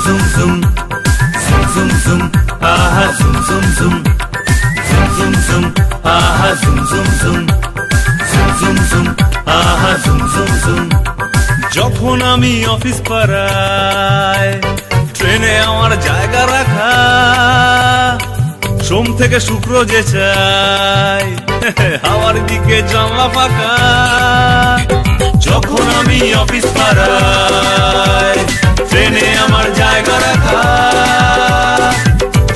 zum zum zum zum zum aha zum zum zum zum zum zum aha zum zum zum zum zum zum aha zum zum zum যখন আমি office পাড়ায় ট্রেনে আমার জায়গা রাখা সোম থেকে শুক্র যে চাই হাওয়ার দিকে জানলা ফাঁকা যখন আমি অফিস পাড়ায় ট্রেনে আমার জায়গা রাখা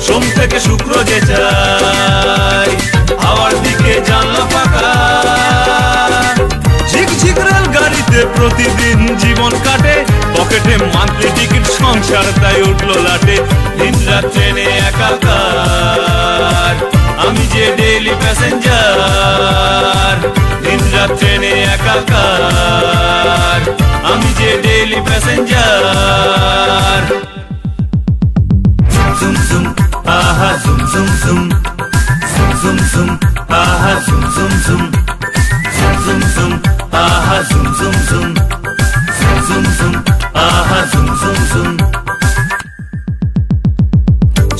সোম থেকে শুক্র যে চাই হাওয়ার দিকে জানলা ফাঁকা ঝিকঝিক রেল গাড়িতে প্রতিদিন জীবন কাটে পকেটে মান্থলি টিকিট সংসার তাই উঠলো লাটে দিন রাত ট্রেনে একাকার আমি যে ডেইলি প্যাসেঞ্জার দিন রাত ট্রেনে একাকার আমি যে daily passenger zum zum aha zum zum zum zum zum aha zum zum zum zum zum aha zum zum zum zum zum aha zum zum zum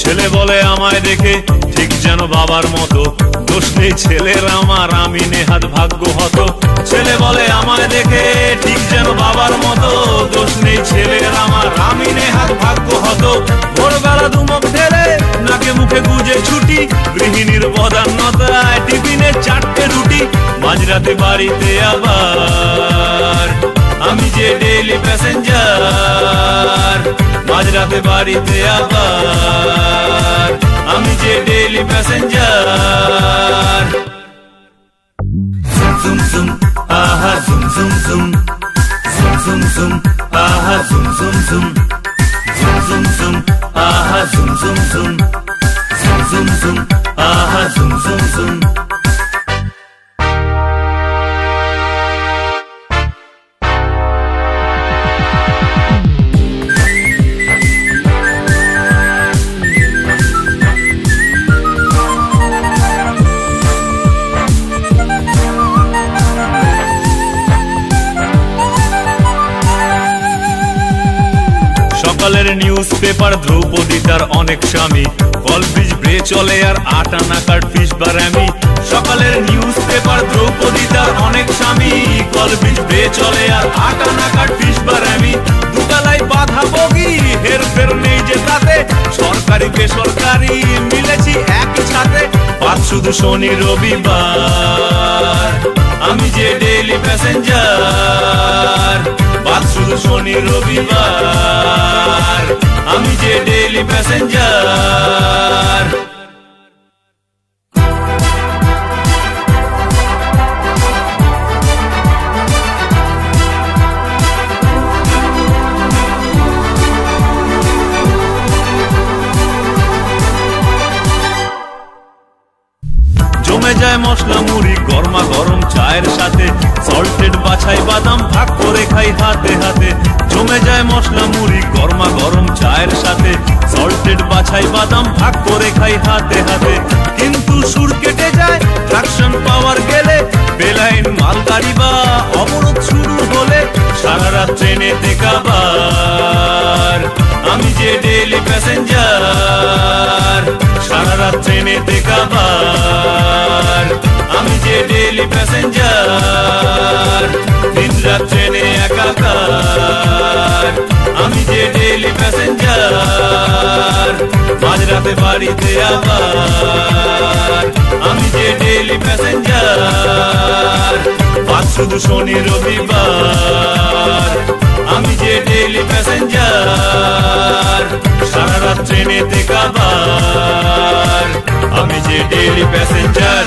ছেলে বলে আমায় দেখে ঠিক যেন বাবার মতো দোষ নেই ছেলের আমার আমি নেহাত ভাগ্য হত ছেলে বলে আমায় দেখে ঠিক যেন বাবার মতো দোষ নেই ছেলের আমার আমি নেহাত ভাগ্য হত ভোরবেলা দুমুখ ঢেলে নাকে মুখে গুজে ছুটি গৃহিণীর বদান্যতায় টিফিনে 4টে রুটি মাঝরাতে বাড়িতে আবার আমি যে ডেইলি প্যাসেঞ্জার মাঝরাতে বাড়িতে আবার আমি যে daily passenger zum zum aha zum zum zum zum zum aha zum zum zum zum zum aha zum zum zum zum zum aha zum zum zum সকালের নিউজ পেপার দ্রৌপদী তার অনেক স্বামী কলব্রিজ ব্রে চলে আর 8 আনা কাট ফিশ বারামি সকালের নিউজ পেপার দ্রৌপদী তার অনেক স্বামী কলব্রিজ ব্রে চলে আর 8 আনা কাট ফিশ বারামি দুতলায় বাঁধা বগি হেরফের নেই যে তাতে সরকারি বেসরকারি মিলেছি একই ছাতে বাদ শুধু শনি রবিবার আমি যে ডেইলি প্যাসেঞ্জার বাদ শুধু শনি রবিবার আমি যে ডেইলি প্যাসেঞ্জার জমে যায় মশলা মুড়ি গরমা গরম চায়ের সাথে সল্টেড বাছাই বাদাম ভাগ করে খাই হাতে হাতে জমে যায় মশলা মুড়ি গরমা গরম চায়ের সাথে সল্টেড বাছাই বাদাম ভাগ করে খাই হাতে হাতে কিন্তু সুর কেটে যায় ট্রাকশন পাওয়ার গেলে বেলাইন মালগাড়ি বা অবরোধ শুরু হলে সারা রাত ট্রেনে দেখাবার আমি যে ডেইলি প্যাসেঞ্জার সারা রাত ট্রেনে দেখাবার আমি যে ডেইলি প্যাসেঞ্জার দিন রাত ট্রেনে একাকার আমি যে ডেইলি প্যাসেঞ্জার মাঝরাতে বাড়িতে আবার আমি যে ডেইলি প্যাসেঞ্জার বাদ শুধু শনি রবিবার আমি যে ডেইলি প্যাসেঞ্জার সারা রাত ট্রেনে দেখাবার আমি যে ডেইলি প্যাসেঞ্জার